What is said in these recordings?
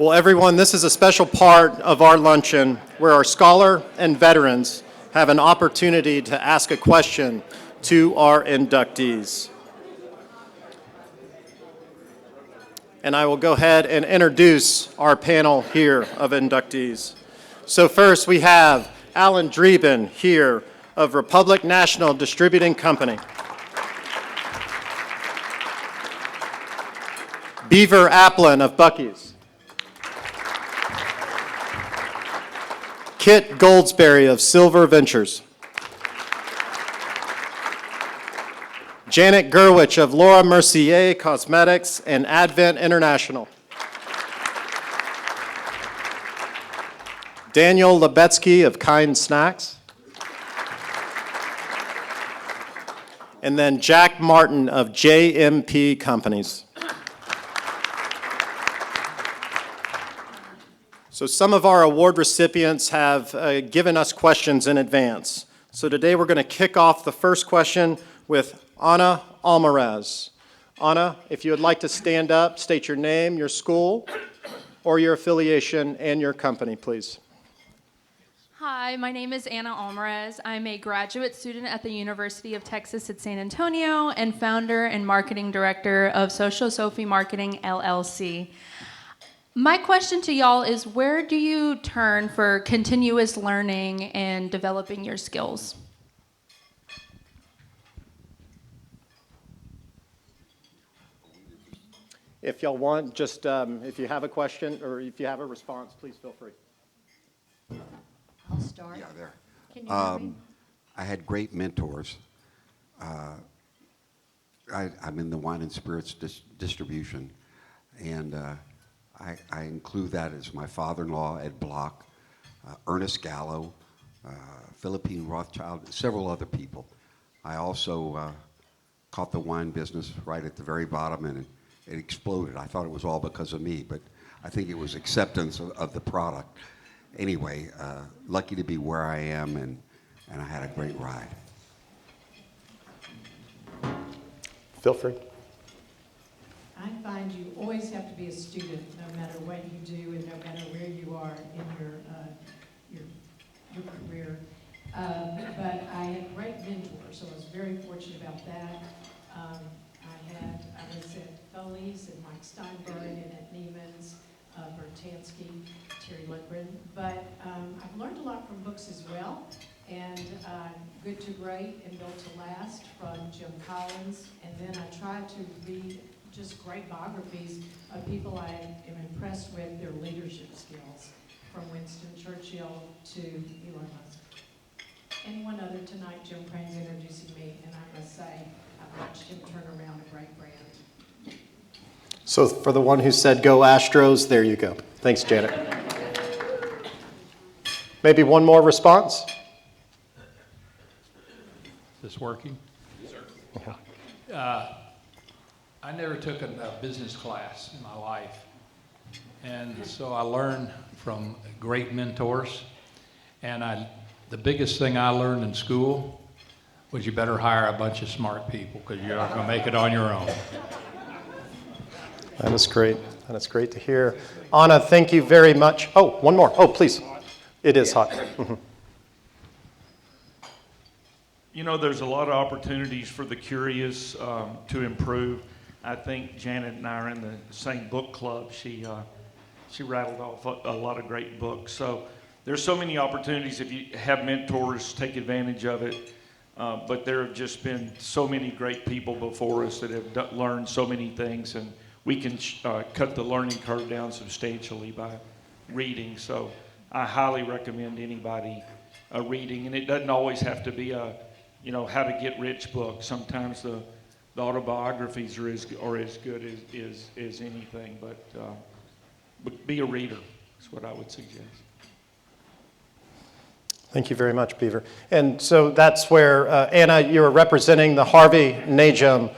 Well, everyone, this is a special part of our luncheon where our scholar and veterans have an opportunity to ask a question to our inductees. And I will go ahead and introduce our panel here of inductees. So first we have Alan Dreeben here of Republic National Distributing Company. Beaver Aplin of Buc-ee's. Kit Goldsbury of Silver Ventures. Janet Gurwitch of Laura Mercier Cosmetics and Advent International. Daniel Lubetzky of Kind Snacks. And then Jack Martin of JMP Companies. So some of our award recipients have given us questions in advance. So today we're going to kick off the first question with Ana Almaraz. Ana, if you would like to stand up, state your name, your school, or your affiliation, and your company, please. Hi, my name is Ana Almaraz. I'm a graduate student at the University of Texas at San Antonio and founder and marketing director of Social Sophie Marketing, LLC. My question to y'all is, where do you turn for continuous learning and developing your skills? If y'all want, just if you have a question or if you have a response, please feel free. I'll start. Yeah, there. Can you hear me? I had great mentors. I'm in the wine and spirits distribution, and I include that as my father-in-law, Ed Block, Ernest Gallo, Philippine Rothschild, several other people. I also caught the wine business right at the very bottom, and it exploded. I thought it was all because of me, but I think it was acceptance of the product. Anyway, lucky to be where I am, and I had a great ride. Feel free. I find you always have to be a student, no matter what you do and no matter where you are in your career. But I had great mentors, so I was very fortunate about that. I was at Foley's and Mike Steinberg and at Neiman's, Bertansky, Terry Lundgren. But I've learned a lot from books as well. And Good to Great and Built to Last from Jim Collins. And then I try to read just great biographies of people I am impressed with their leadership skills, from Winston Churchill to Elon Musk. And one other tonight, Jim Crane's introducing me, and I must say, I've watched him turn around a great brand. So for the one who said go Astros, there you go. Thanks, Janet. Maybe one more response? Is this working? Yes, sir. I never took a business class in my life, and so I learned from great mentors. And the biggest thing I learned in school was you better hire a bunch of smart people, because you're not going to make it on your own. That is great. That is great to hear. Ana, thank you very much. Oh, one more. Oh, please. It is hot. You know, there's a lot of opportunities for the curious to improve. I think Janet and I are in the same book club. She rattled off a lot of great books. So there's so many opportunities. If you have mentors, take advantage of it. But there have just been so many great people before us that have learned so many things, and we can cut the learning curve down substantially by reading. So I highly recommend anybody reading, and it doesn't always have to be a how to get rich book. Sometimes the autobiographies are as good as anything, but be a reader is what I would suggest. Thank you very much, Beaver. And so that's where, Ana, you're representing the Harvey Najum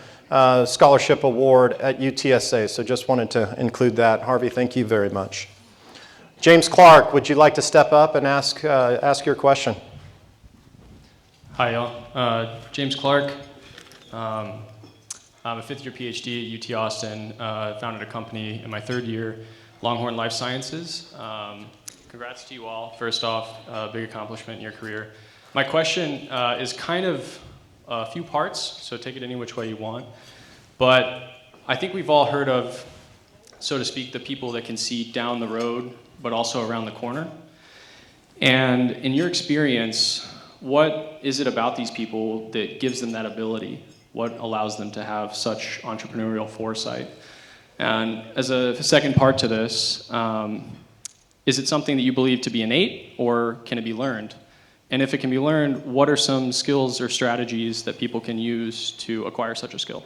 Scholarship Award at UTSA, so just wanted to include that. Harvey, thank you very much. James Clark, would you like to step up and ask your question? Hi, y'all. James Clark. I'm a fifth-year PhD at UT Austin. Founded a company in my third year Longhorn Life Sciences. Congrats to you all. First off, big accomplishment in your career. My question is kind of a few parts, so take it any which way you want. But I think we've all heard of, so to speak, the people that can see down the road, but also around the corner. And in your experience, what is it about these people that gives them that ability? What allows them to have such entrepreneurial foresight? And as a second part to this, is it something that you believe to be innate, or can it be learned? And if it can be learned, what are some skills or strategies that people can use to acquire such a skill?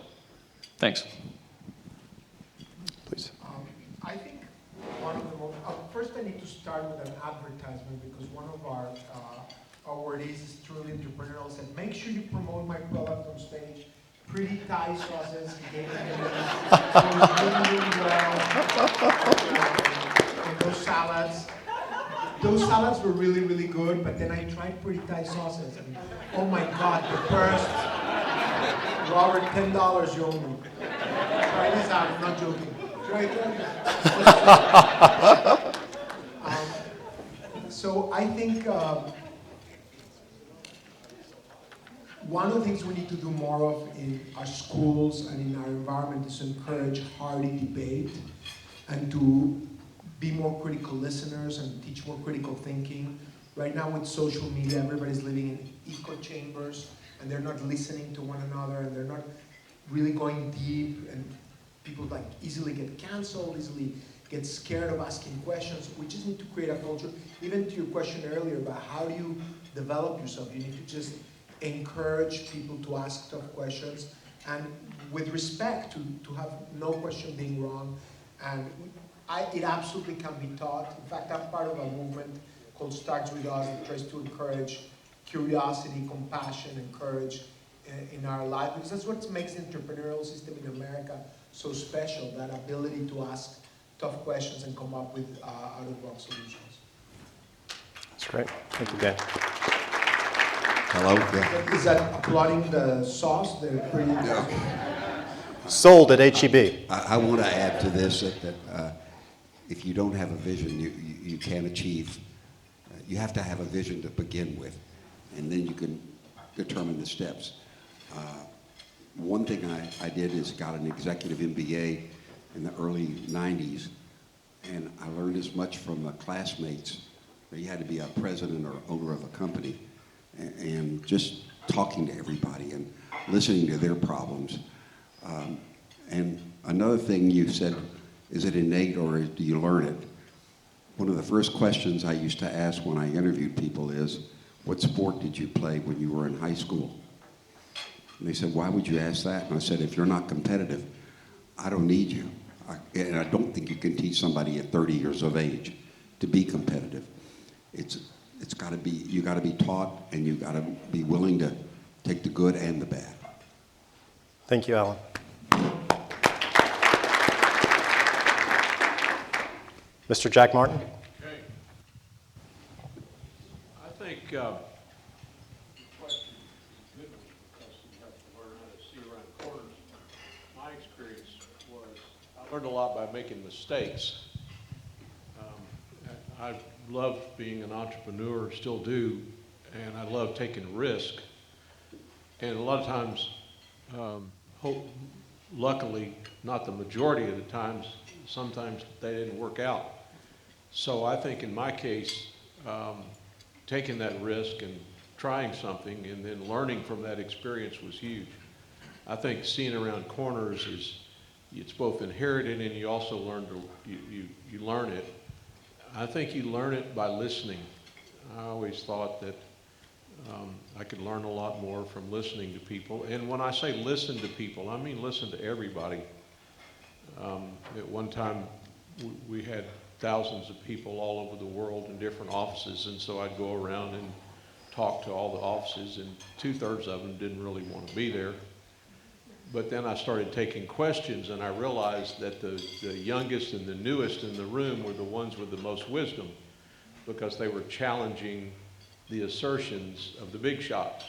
Thanks. Please. I think one of the most, first I need to start with an advertisement, because one of our awardees is truly entrepreneurial, said, make sure you promote my product on stage. Pretty Thai sauces, he gave it really, really well. And those salads were really, really good, but then I tried Pretty Thai sauces, and oh my God, the burst. Robert, $10 you owe me. Try this out, I'm not joking. Try it. So I think one of the things we need to do more of in our schools and in our environment is to encourage hearty debate and to be more critical listeners and teach more critical thinking. Right now with social media, everybody's living in echo chambers and they're not listening to one another and they're not really going deep, and people like easily get canceled, easily get scared of asking questions. We just need to create a culture. Even to your question earlier about how do you develop yourself, you need to just encourage people to ask tough questions and with respect to have no question being wrong. And it absolutely can be taught. In fact, I'm part of a movement called Starts With Us that tries to encourage curiosity, compassion, and courage in our life, because that's what makes the entrepreneurial system in America so special, that ability to ask tough questions and come up with out-of-the-box solutions. That's great. Thank you, Dan. Hello? Yeah. Is that applauding the sauce? They're pretty Sold at HEB. I want to add to this that if you don't have a vision, you can't achieve. You have to have a vision to begin with, and then you can determine the steps. One thing I did is got an executive MBA in the early 90s, and I learned as much from the classmates. You had to be a president or owner of a company, and just talking to everybody and listening to their problems. And another thing you said, is it innate or do you learn it? One of the first questions I used to ask when I interviewed people is, what sport did you play when you were in high school? And they said, why would you ask that? And I said, if you're not competitive, I don't need you. And I don't think you can teach somebody at 30 years of age to be competitive. It's got to be, you got to be taught, and you got to be willing to take the good and the bad. Thank you, Alan. Mr. Jack Martin. Okay. I think question is good because you have to learn how to see around corners. My experience was I learned a lot by making mistakes. I love being an entrepreneur, still do, and I love taking risk. And a lot of times, luckily, not the majority of the times, sometimes they didn't work out. So I think in my case, taking that risk and trying something and then learning from that experience was huge. I think seeing around corners it's both inherited and you also learn you learn it. I think you learn it by listening. I always thought that I could learn a lot more from listening to people. And when I say listen to people, I mean listen to everybody. At one time, we had thousands of people all over the world in different offices, and so I'd go around and talk to all the offices, and 2/3 of them didn't really want to be there. But then I started taking questions, and I realized that the youngest and the newest in the room were the ones with the most wisdom, because they were challenging the assertions of the big shots.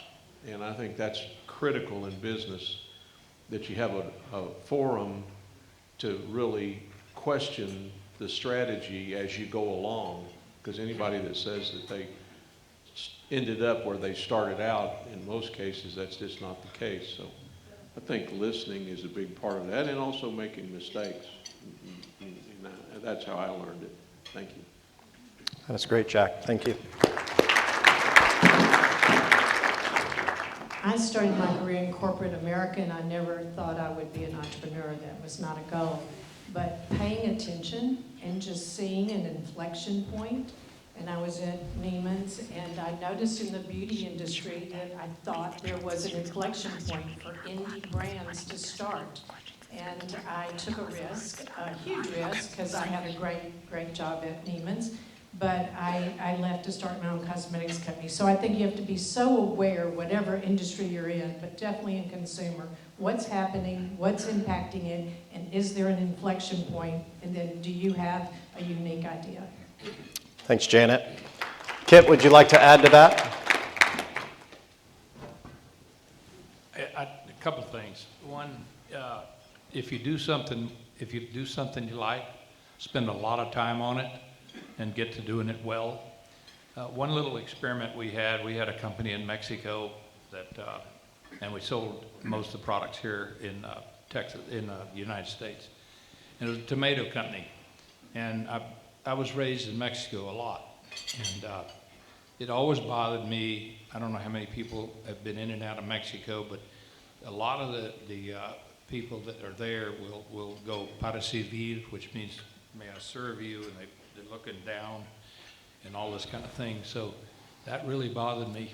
And I think that's critical in business, that you have a forum to really question the strategy as you go along, because anybody that says that they ended up where they started out, in most cases, that's just not the case. So I think listening is a big part of that, and also making mistakes. And that's how I learned it. Thank you. That's great, Jack. Thank you. I started my career in corporate America, and I never thought I would be an entrepreneur. That was not a goal. But paying attention and just seeing an inflection point, and I was at Neiman's, and I noticed in the beauty industry that I thought there was an inflection point for indie brands to start. And I took a risk, a huge risk, because I had a great job at Neiman's. But I left to start my own cosmetics company. So I think you have to be so aware, whatever industry you're in, but definitely in consumer, what's happening, what's impacting it, and is there an inflection point, and then do you have a unique idea? Thanks, Janet. Kit, would you like to add to that? A couple of things. One, if you do something you like, spend a lot of time on it and get to doing it well. One little experiment we had a company in Mexico that, and we sold most of the products here in Texas, in the United States. And it was a tomato company. And I was raised in Mexico a lot. And it always bothered me. I don't know how many people have been in and out of Mexico, but a lot of the people that are there will go para servir, which means may I serve you, and they're looking down and all this kind of thing. So that really bothered me.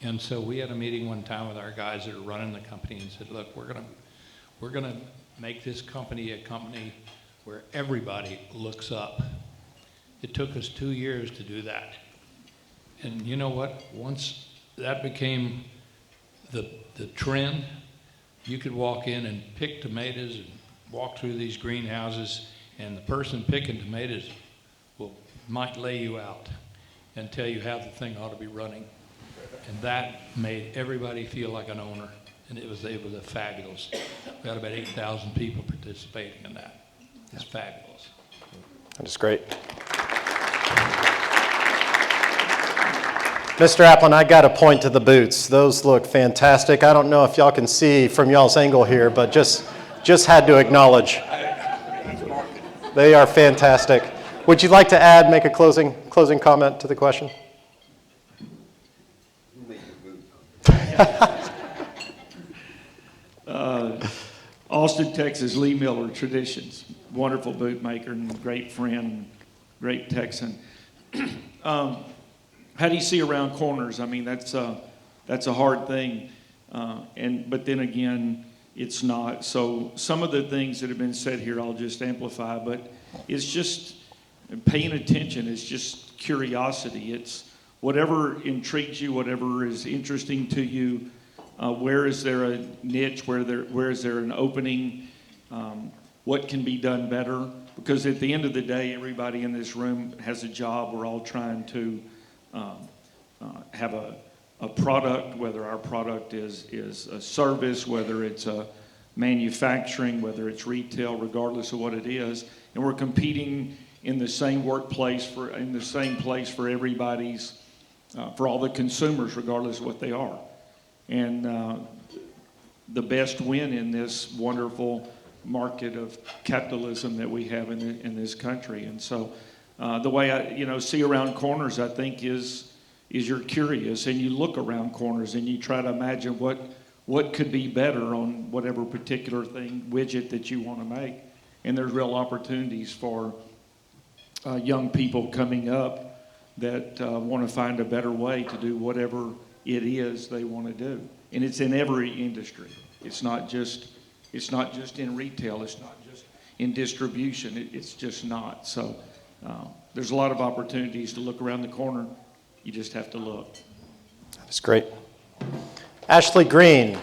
And so we had a meeting one time with our guys that are running the company and said, look, we're gonna make this company a company where everybody looks up. It took us 2 years to do that. And you know what? Once that became the trend, you could walk in and pick tomatoes and walk through these greenhouses, and the person picking tomatoes might lay you out and tell you how the thing ought to be running. And that made everybody feel like an owner, and it was fabulous. We had about 8,000 people participating in that. It's fabulous. That's great. Mr. Aplin, I got to point to the boots. Those look fantastic. I don't know if y'all can see from y'all's angle here, but just had to acknowledge. They are fantastic. Would you like to make a closing comment to the question? Austin, Texas, Lee Miller Traditions. Wonderful boot maker and great friend, great Texan. How do you see around corners? I mean, that's a hard thing. But then again, it's not. So some of the things that have been said here, I'll just amplify, but it's just paying attention. It's just curiosity. It's whatever intrigues you, whatever is interesting to you. Where is there a niche? Where is there an opening? What can be done better? Because at the end of the day, everybody in this room has a job. We're all trying to have a product, whether our product is a service, whether it's a manufacturing, whether it's retail, regardless of what it is. And we're competing in the same workplace, in the same place for everybody's, for all the consumers, regardless of what they are. And the best win in this wonderful market of capitalism that we have in this country. And so the way I see around corners, I think, is you're curious and you look around corners and you try to imagine what could be better on whatever particular widget that you want to make. And there's real opportunities for young people coming up that want to find a better way to do whatever it is they want to do. And it's in every industry. It's not just in retail. It's not just in distribution. It's just not. So there's a lot of opportunities to look around the corner. You just have to look. That's great. Ashley Green.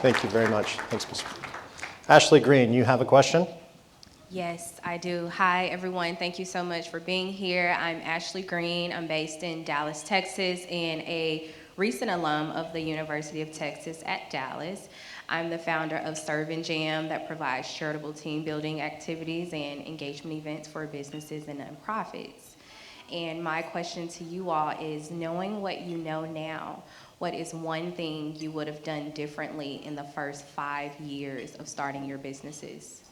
Thank you very much. Thanks, Mr. Ashley Green, you have a question? Yes, I do. Hi, everyone. Thank you so much for being here. I'm Ashley Green. I'm based in Dallas, Texas, and a recent alum of the University of Texas at Dallas. I'm the founder of Serve and Jam that provides charitable team building activities and engagement events for businesses and nonprofits. And my question to you all is, knowing what you know now, what is one thing you would have done differently in the first 5 years of starting your businesses?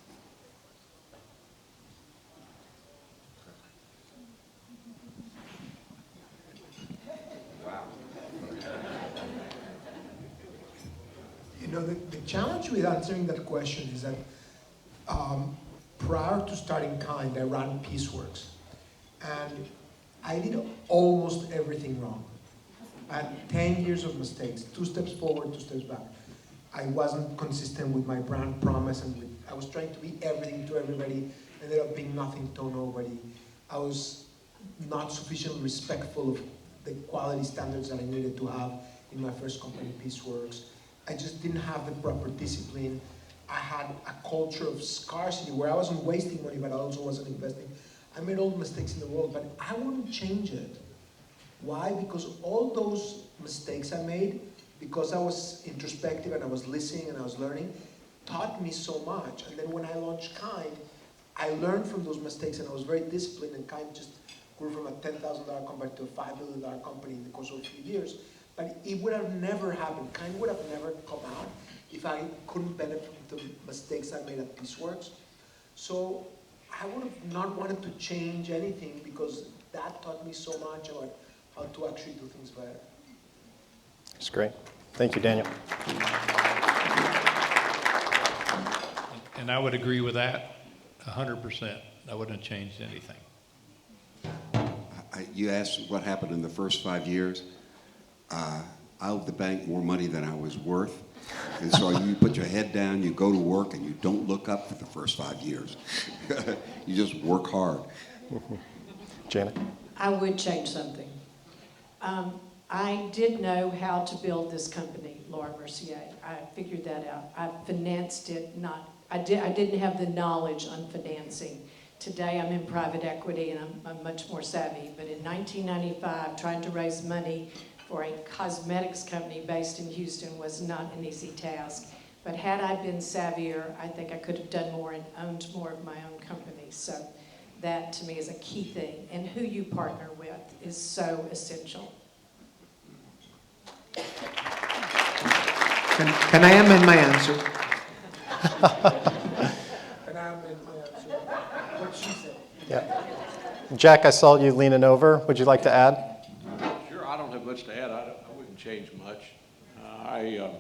You know, the challenge with answering that question is that prior to starting Kind, I ran Pieceworks. And I did almost everything wrong. I had 10 years of mistakes, 2 steps forward, 2 steps back. I wasn't consistent with my brand promise, and I was trying to be everything to everybody, ended up being nothing to nobody. I was not sufficiently respectful of the quality standards that I needed to have in my first company, Pieceworks. I just didn't have the proper discipline. I had a culture of scarcity where I wasn't wasting money, but I also wasn't investing. I made all the mistakes in the world, but I wouldn't change it. Why? Because all those mistakes I made, because I was introspective and I was listening and I was learning, taught me so much. And then when I launched Kind, I learned from those mistakes and I was very disciplined, and Kind just grew from a $10,000 company to a $5 million company in the course of a few years. But it would have never happened. Kind would have never come out if I couldn't benefit from the mistakes I made at Pieceworks. So I would have not wanted to change anything because that taught me so much about how to actually do things better. That's great. Thank you, Daniel. And I would agree with that 100%. I wouldn't have changed anything. You asked what happened in the first 5 years. I owed the bank more money than I was worth. And so you put your head down, you go to work, and you don't look up for the first 5 years. You just work hard. Janet? I would change something. I did know how to build this company, Laura Mercier. I figured that out. I financed it, I didn't have the knowledge on financing. Today I'm in private equity and I'm much more savvy. But in 1995, trying to raise money for a cosmetics company based in Houston was not an easy task. But had I been savvier, I think I could have done more and owned more of my own company. So that to me is a key thing. And who you partner with is so essential. Can I amend my answer? Can I amend my answer? What she said. Yeah. Jack, I saw you leaning over. Would you like to add? Sure, I don't have much to add. I wouldn't change much. I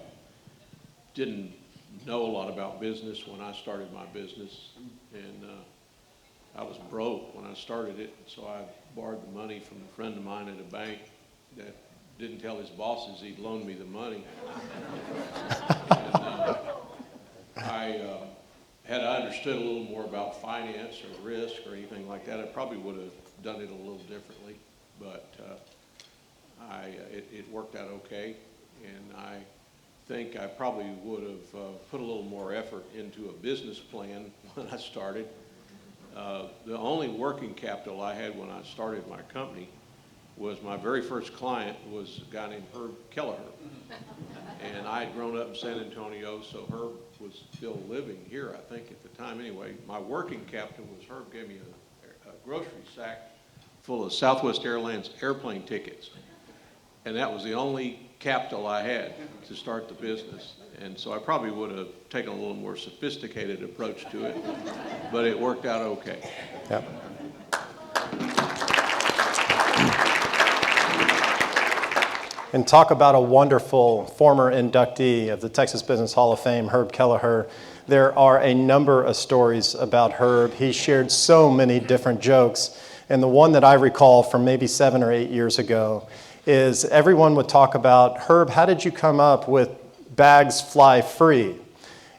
didn't know a lot about business when I started my business, and I was broke when I started it, so I borrowed the money from a friend of mine at a bank that didn't tell his bosses he'd loaned me the money. And had I understood a little more about finance or risk or anything like that, I probably would have done it a little differently. But it worked out okay, and I think I probably would have put a little more effort into a business plan when I started. The only working capital I had when I started my company was my very first client was a guy named Herb Kelleher. And I had grown up in San Antonio, so Herb was still living here, I think, at the time anyway. My working capital was Herb gave me a grocery sack full of Southwest Airlines airplane tickets. And that was the only capital I had to start the business. And so I probably would have taken a little more sophisticated approach to it, but it worked out okay. Yep. And talk about a wonderful former inductee of the Texas Business Hall of Fame, Herb Kelleher. There are a number of stories about Herb. He shared so many different jokes. And the one that I recall from maybe 7 or 8 years ago is everyone would talk about, Herb, how did you come up with bags fly free?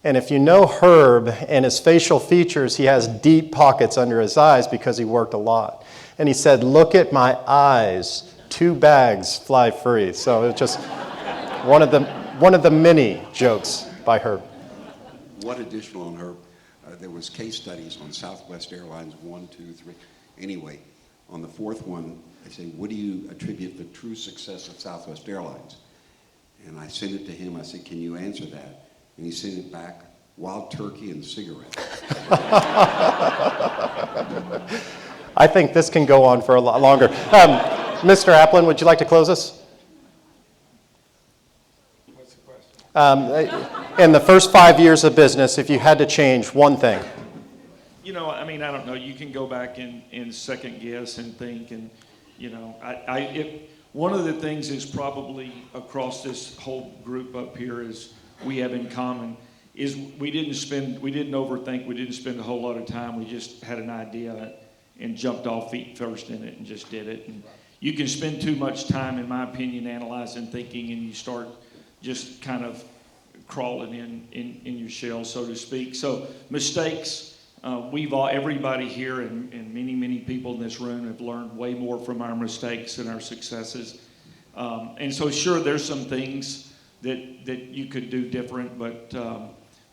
And if you know Herb and his facial features, he has deep pockets under his eyes because he worked a lot. And he said, look at my eyes. 2 bags fly free. So it's just one of the many jokes by Herb. One additional on Herb, there was case studies on Southwest Airlines 1, 2, 3. Anyway, on the 4th one, they say, what do you attribute the true success of Southwest Airlines? And I sent it to him. I said, can you answer that? And he sent it back, wild turkey and cigarette. I think this can go on for a lot longer. Mr. Aplin, would you like to close us? What's the question? In the first 5 years of business, if you had to change one thing. You know, I mean, I don't know. You can go back and second guess and think, and you know, one of the things is probably across this whole group up here is we have in common is we didn't overthink, we didn't spend a whole lot of time. We just had an idea and jumped off feet first in it and just did it. And you can spend too much time, in my opinion, analyzing, thinking, and you start just kind of crawling in your shell, so to speak. So mistakes, everybody here and many people in this room have learned way more from our mistakes than our successes. And so sure, there's some things that you could do different, but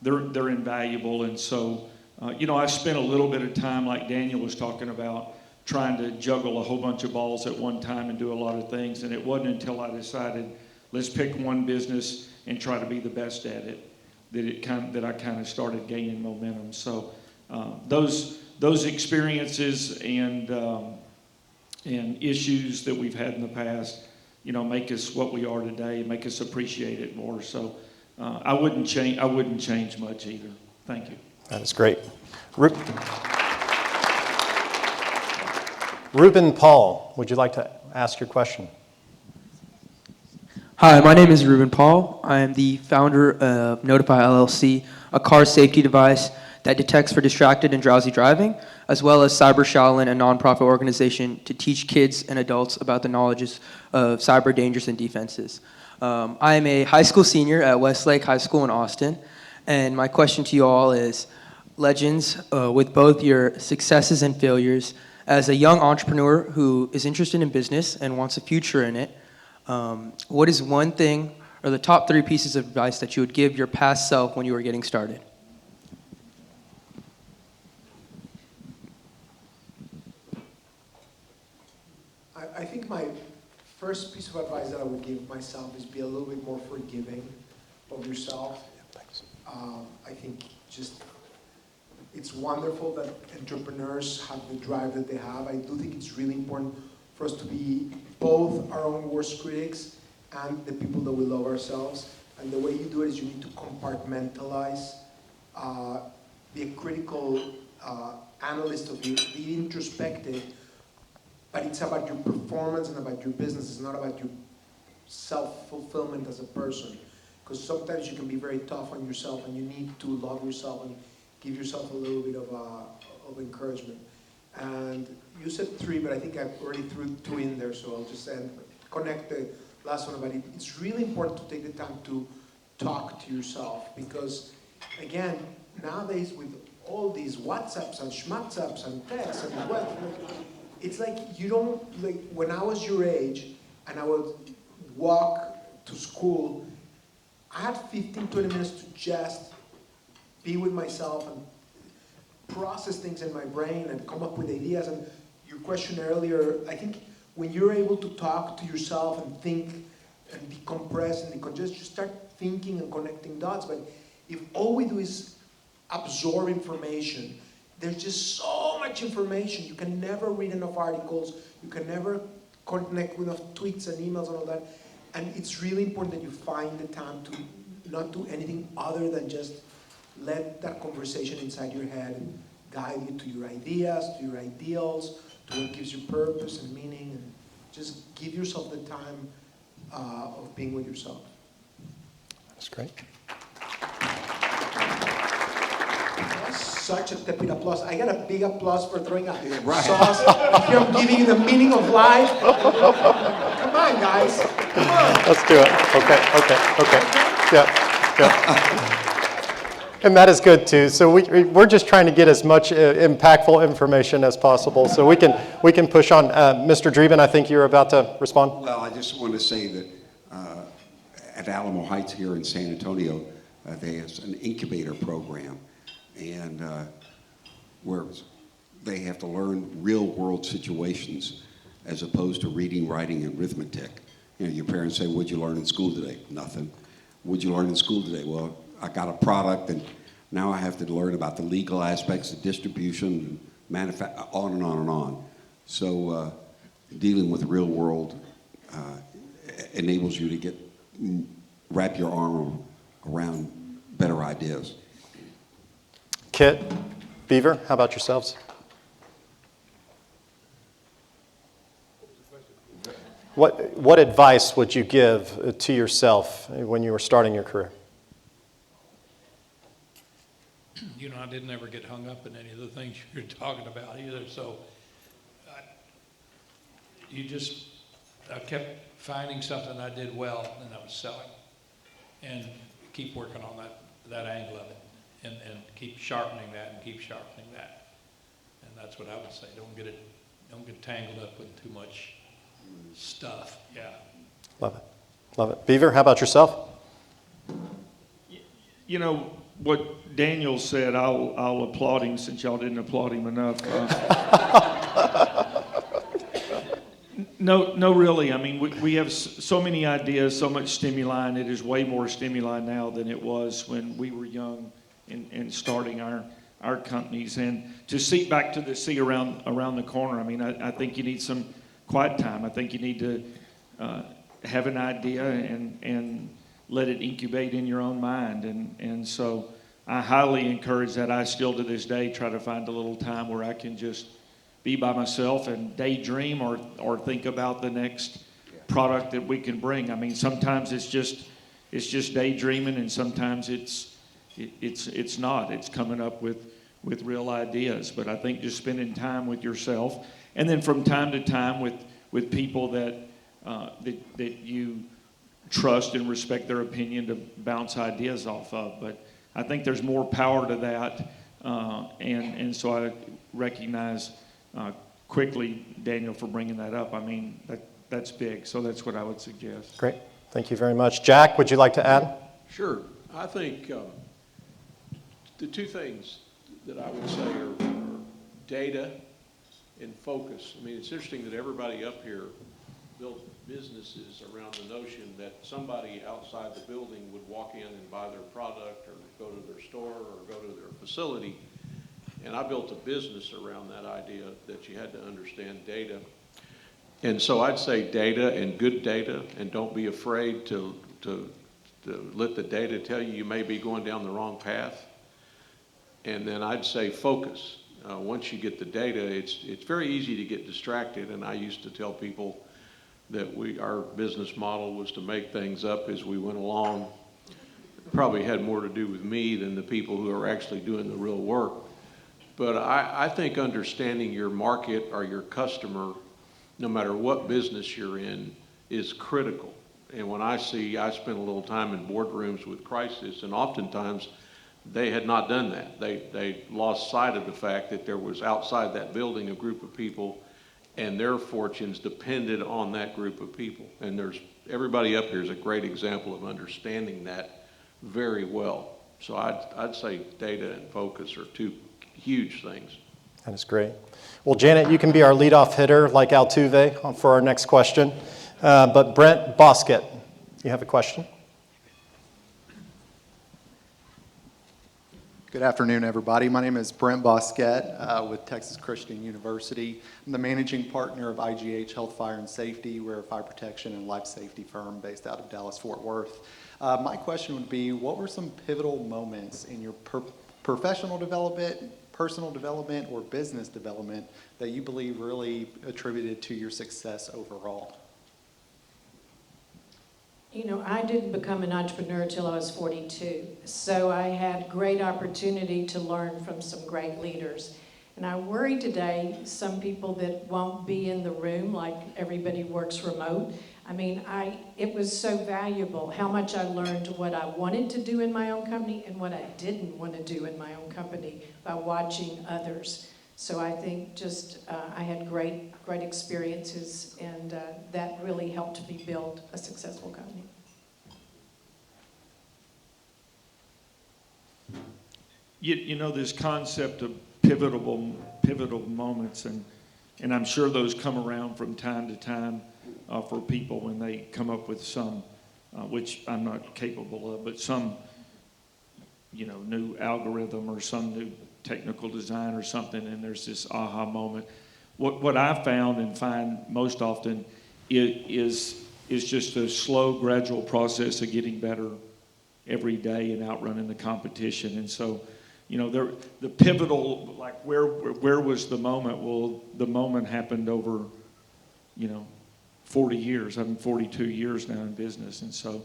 they're invaluable. And so, you know, I spent a little bit of time, like Daniel was talking about, trying to juggle a whole bunch of balls at one time and do a lot of things. And it wasn't until I decided, let's pick one business and try to be the best at it, that I kind of started gaining momentum. So those experiences and issues that we've had in the past, you know, make us what we are today, make us appreciate it more. So I wouldn't change much either. Thank you. That is great. Ruben Paul, would you like to ask your question? Hi, my name is Ruben Paul. I am the founder of Notify LLC, a car safety device that detects for distracted and drowsy driving, as well as Cyber Shaolin, a nonprofit organization to teach kids and adults about the knowledges of cyber dangers and defenses. I am a high school senior at Westlake High School in Austin, and my question to you all is, legends, with both your successes and failures, as a young entrepreneur who is interested in business and wants a future in it, what is one thing or the top 3 pieces of advice that you would give your past self when you were getting started? I think my first piece of advice that I would give myself is be a little bit more forgiving of yourself. I think just it's wonderful that entrepreneurs have the drive that they have. I do think it's really important for us to be both our own worst critics and the people that we love ourselves. And the way you do it is you need to compartmentalize, be a critical analyst of you, be introspective, but it's about your performance and about your business. It's not about your self-fulfillment as a person. Because sometimes you can be very tough on yourself and you need to love yourself and give yourself a little bit of encouragement. And you said 3, but I think I've already threw 2 in there, so I'll just connect the last one. But it's really important to take the time to talk to yourself because, again, nowadays with all these WhatsApps and schmatzaps and texts and what, it's like you don't, like when I was your age and I would walk to school, I had 15, 20 minutes to just be with myself and process things in my brain and come up with ideas. And your question earlier, I think when you're able to talk to yourself and think and decompress and decongest, you start thinking and connecting dots. But if all we do is absorb information, there's just so much information. You can never read enough articles. You can never connect with enough tweets and emails and all that. And it's really important that you find the time to not do anything other than just let that conversation inside your head guide you to your ideas, to your ideals, to what gives you purpose and meaning. And just give yourself the time of being with yourself. That's great. Such a tepid applause. I got a big applause for throwing a sauce. Here I'm giving you the meaning of life. Come on, guys. Come on. Let's do it. Okay. Yeah. And that is good too. So we're just trying to get as much impactful information as possible. So we can push on. Mr. Dreeben, I think you're about to respond. Well, I just want to say that at Alamo Heights here in San Antonio, there's an incubator program, and where they have to learn real-world situations as opposed to reading, writing, and arithmetic. You know, your parents say, "What'd you learn in school today?" Nothing. What'd you learn in school today? Well, I got a product, and now I have to learn about the legal aspects of distribution, on and on and on. So dealing with the real world enables you to wrap your arm around better ideas. Kit, Beaver, how about yourselves? What advice would you give to yourself when you were starting your career? You know, I didn't ever get hung up in any of the things you're talking about either, so I kept finding something I did well and I was selling, and keep working on that angle of it, and keep sharpening that and keep sharpening that, and that's what I would say. Don't get tangled up with too much stuff. Yeah. Love it. Love it. Beaver, how about yourself? You know, what Daniel said, I'll applaud him since y'all didn't applaud him enough. No, really. I mean, we have so many ideas, so much stimuli, and it is way more stimuli now than it was when we were young and starting our companies. And to see around the corner, I mean, I think you need some quiet time. I think you need to have an idea and let it incubate in your own mind. And so I highly encourage that. I still to this day try to find a little time where I can just be by myself and daydream or think about the next product that we can bring. I mean, sometimes it's just daydreaming, and sometimes it's not. It's coming up with real ideas. But I think just spending time with yourself, and then from time to time with people that you trust and respect their opinion to bounce ideas off of. But I think there's more power to that, and so I recognize quickly, Daniel, for bringing that up. I mean, that's big, so that's what I would suggest. Great. Thank you very much. Jack, would you like to add? Sure. I think the two things that I would say are data and focus. I mean, it's interesting that everybody up here built businesses around the notion that somebody outside the building would walk in and buy their product or go to their store or go to their facility. And I built a business around that idea that you had to understand data. And so I'd say data and good data, and don't be afraid to let the data tell you may be going down the wrong path. And then I'd say focus. Once you get the data, it's very easy to get distracted. And I used to tell people that our business model was to make things up as we went along. It probably had more to do with me than the people who are actually doing the real work. But I think understanding your market or your customer, no matter what business you're in, is critical. And when I spent a little time in boardrooms with crisis, and oftentimes they had not done that. They lost sight of the fact that there was outside that building a group of people, and their fortunes depended on that group of people. And everybody up here is a great example of understanding that very well. So I'd say data and focus are two huge things. That is great. Well, Janet, you can be our leadoff hitter like Altuve for our next question. But Brent Bosket, you have a question? Good afternoon, everybody. My name is Brent Bosket with Texas Christian University. I'm the managing partner of IGH Health, Fire, and Safety. We're a fire protection and life safety firm based out of Dallas-Fort Worth. My question would be, what were some pivotal moments in your professional development, personal development, or business development that you believe really attributed to your success overall? You know, I didn't become an entrepreneur until I was 42, so I had great opportunity to learn from some great leaders. And I worry today, some people that won't be in the room, like everybody works remote. I mean, it was so valuable how much I learned what I wanted to do in my own company and what I didn't want to do in my own company by watching others. So I think just I had great experiences, and that really helped me build a successful company. You know, this concept of pivotal moments, and I'm sure those come around from time to time for people when they come up with some, which I'm not capable of, but some new algorithm or some new technical design or something, and there's this aha moment. What I found and find most often is just a slow, gradual process of getting better every day and outrunning the competition. And so, the pivotal, like where was the moment? Well, the moment happened over, 40 years. I'm 42 years now in business, and so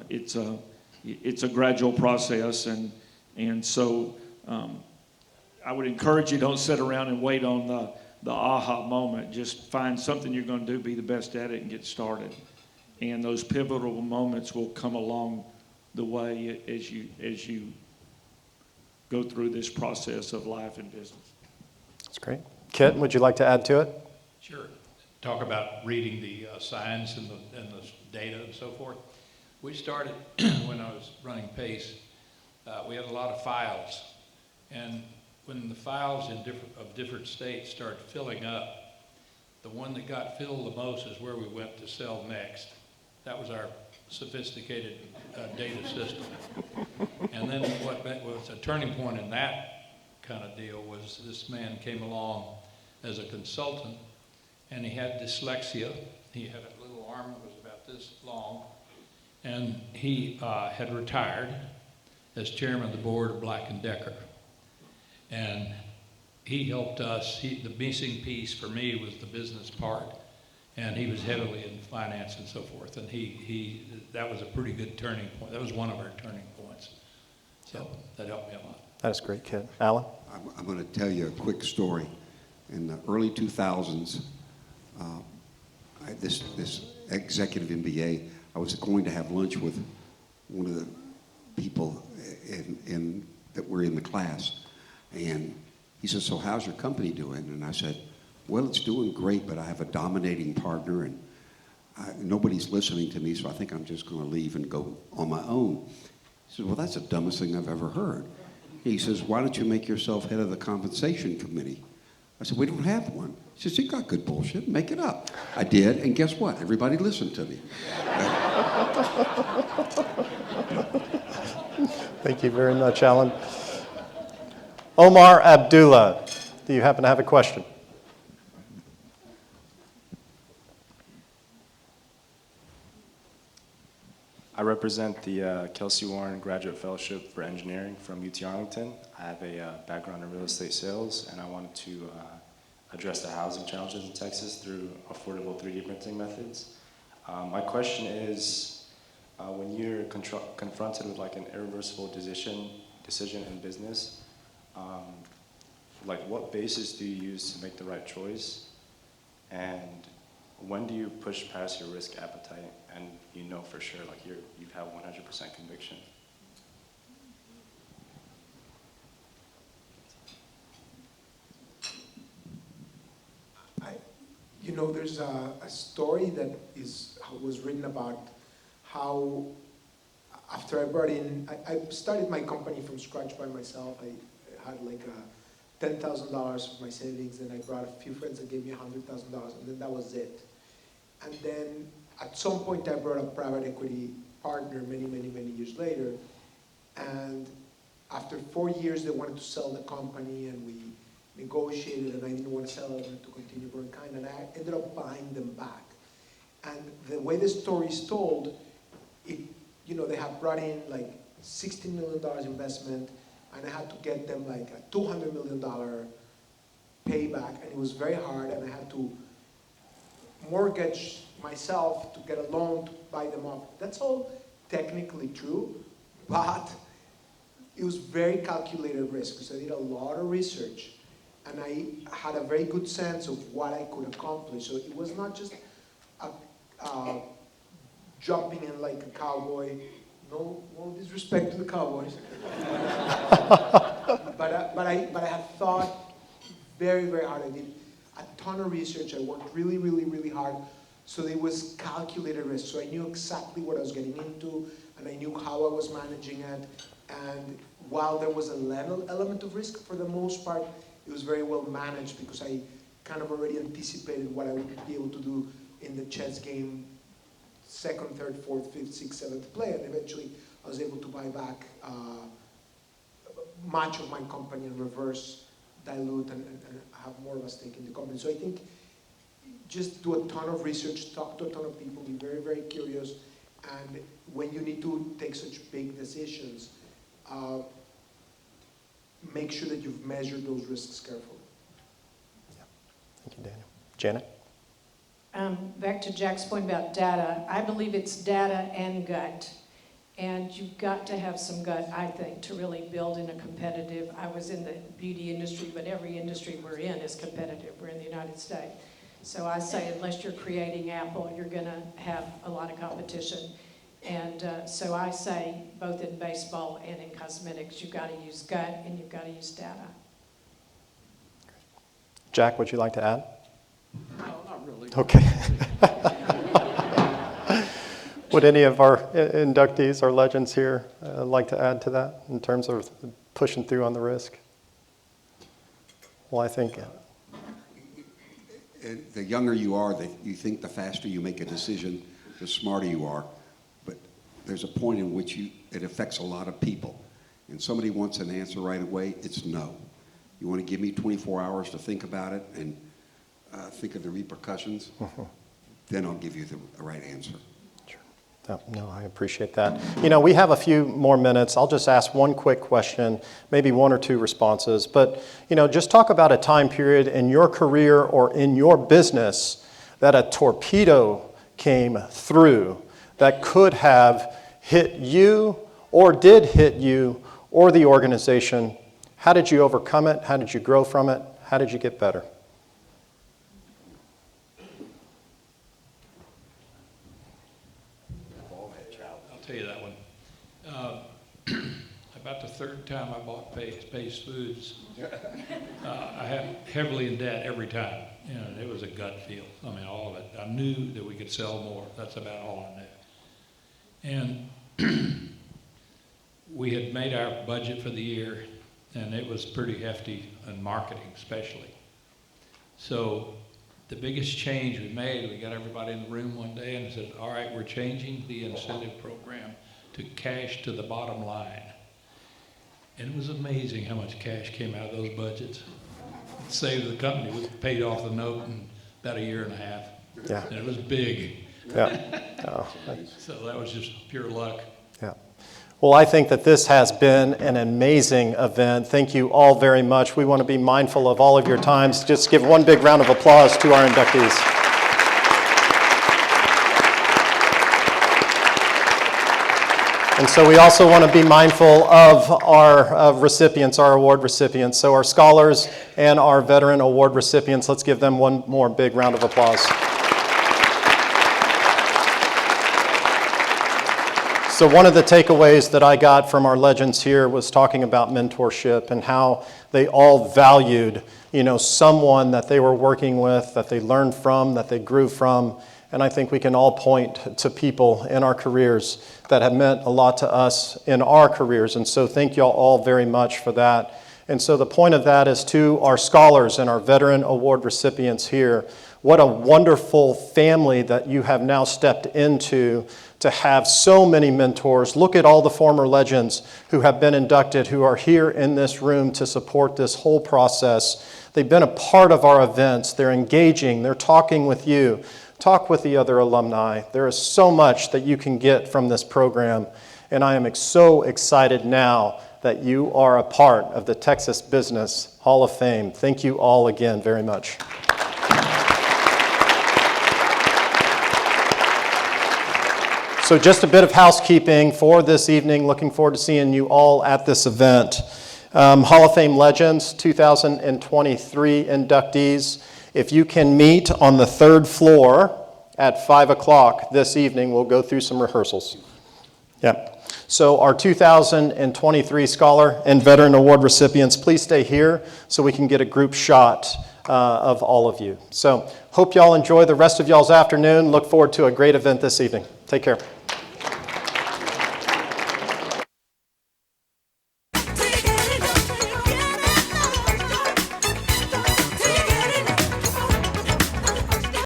it's a gradual process, and so I would encourage you, don't sit around and wait on the aha moment. Just find something you're going to do, be the best at it, and get started. And those pivotal moments will come along the way as you go through this process of life and business. That's great. Kit, would you like to add to it? Sure. Talk about reading the signs and the data and so forth. We started when I was running PACE. We had a lot of files, and when the files of different states started filling up, the one that got filled the most is where we went to sell next. That was our sophisticated data system. And then what was a turning point in that kind of deal was this man came along as a consultant, and he had dyslexia. He had a little arm that was about this long, and he had retired as chairman of the board of Black & Decker. And he helped us. The missing piece for me was the business part, and he was heavily in finance and so forth. And that was a pretty good turning point. That was one of our turning points. So that helped me a lot. That's great, Kit. Alan? I'm going to tell you a quick story. In the early 2000s, this executive MBA, I was going to have lunch with one of the people that were in the class. And he said, "So how's your company doing?" And I said, "Well, it's doing great, but I have a dominating partner, and nobody's listening to me, so I think I'm just going to leave and go on my own." He said, "Well, that's the dumbest thing I've ever heard." He says, "Why don't you make yourself head of the compensation committee?" I said, "We don't have one." He says, "You got good bullshit, make it up." I did, and guess what? Everybody listened to me. Thank you very much, Alan. Omar Abdullah, do you happen to have a question? I represent the Kelsey Warren Graduate Fellowship for Engineering from UT Arlington. I have a background in real estate sales, and I wanted to address the housing challenges in Texas through affordable 3D printing methods. My question is, when you're confronted with like an irreversible decision in business, like what basis do you use to make the right choice? And when do you push past your risk appetite and you know for sure, like you have 100% conviction? There's a story that was written about how after I brought in, I started my company from scratch by myself. I had like $10,000 of my savings, and I brought a few friends that gave me $100,000, and then that was it. And then at some point I brought a private equity partner many years later, and after 4 years they wanted to sell the company, and we negotiated, and I didn't want to sell it to continue growing kind, and I ended up buying them back. And the way the story is told, they have brought in like $16 million investment, and I had to get them like a $200 million payback, and it was very hard, and I had to mortgage myself to get a loan to buy them off. That's all technically true, but it was very calculated risk, because I did a lot of research, and I had a very good sense of what I could accomplish. So it was not just jumping in like a cowboy. No disrespect to the Cowboys. but I had thought very hard. I did a ton of research. I worked really hard. So it was calculated risk. So I knew exactly what I was getting into, and I knew how I was managing it. And while there was an element of risk, for the most part, it was very well managed, because I kind of already anticipated what I would be able to do in the chess game, second, third, fourth, fifth, sixth, seventh play, and eventually I was able to buy back much of my company and reverse dilute and have more of a stake in the company. So I think just do a ton of research, talk to a ton of people, be very, very curious, and when you need to take such big decisions, make sure that you've measured those risks carefully. Yeah. Thank you, Daniel. Janet? Back to Jack's point about data, I believe it's data and gut. And you've got to have some gut, I think, to really build in a competitive, I was in the beauty industry, but every industry we're in is competitive. We're in the United States. So I say, unless you're creating Apple, you're going to have a lot of competition. And so I say, both in baseball and in cosmetics, you've got to use gut and you've got to use data. Jack, would you like to add? No, not really. Okay. Would any of our inductees, our legends here, like to add to that in terms of pushing through on the risk? Well, I think... The younger you are, you think the faster you make a decision, the smarter you are. But there's a point in which it affects a lot of people. And somebody wants an answer right away, it's no. You want to give me 24 hours to think about it and think of the repercussions, then I'll give you the right answer. No, I appreciate that. You know, we have a few more minutes. I'll just ask one quick question, maybe one or two responses. But, you know, just talk about a time period in your career or in your business that a torpedo came through that could have hit you or did hit you or the organization. How did you overcome it? How did you grow from it? How did you get better? I'll tell you that one. About the third time I bought Pace Foods, I had heavily in debt every time. You know, it was a gut feel. I mean, all of it. I knew that we could sell more. That's about all I knew. And we had made our budget for the year, and it was pretty hefty in marketing especially. So the biggest change we made, we got everybody in the room one day and said, all right, we're changing the incentive program to cash to the bottom line. And it was amazing how much cash came out of those budgets. It saved the company. We paid off the note in about a year and a half. Yeah. And it was big. Yeah. Oh, so that was just pure luck. Yeah. Well, I think that this has been an amazing event. Thank you all very much. We want to be mindful of all of your times. Just give one big round of applause to our inductees. And so we also want to be mindful of our recipients, our award recipients. So our scholars and our veteran award recipients, let's give them one more big round of applause. So one of the takeaways that I got from our legends here was talking about mentorship and how they all valued, you know, someone that they were working with, that they learned from, that they grew from. And I think we can all point to people in our careers that have meant a lot to us in our careers. And so thank y'all all very much for that. And so the point of that is to our scholars and our veteran award recipients here, what a wonderful family that you have now stepped into to have so many mentors. Look at all the former legends who have been inducted, who are here in this room to support this whole process. They've been a part of our events. They're engaging. They're talking with you. Talk with the other alumni. There is so much that you can get from this program, and I am so excited now that you are a part of the Texas Business Hall of Fame. Thank you all again very much. So just a bit of housekeeping for this evening. Looking forward to seeing you all at this event. Hall of Fame Legends 2023 inductees. If you can meet on the third floor at 5 o'clock this evening, we'll go through some rehearsals. Yeah. So our 2023 Scholar and Veteran Award recipients, please stay here so we can get a group shot of all of you. So hope y'all enjoy the rest of y'all's afternoon. Look forward to a great event this evening. Take care.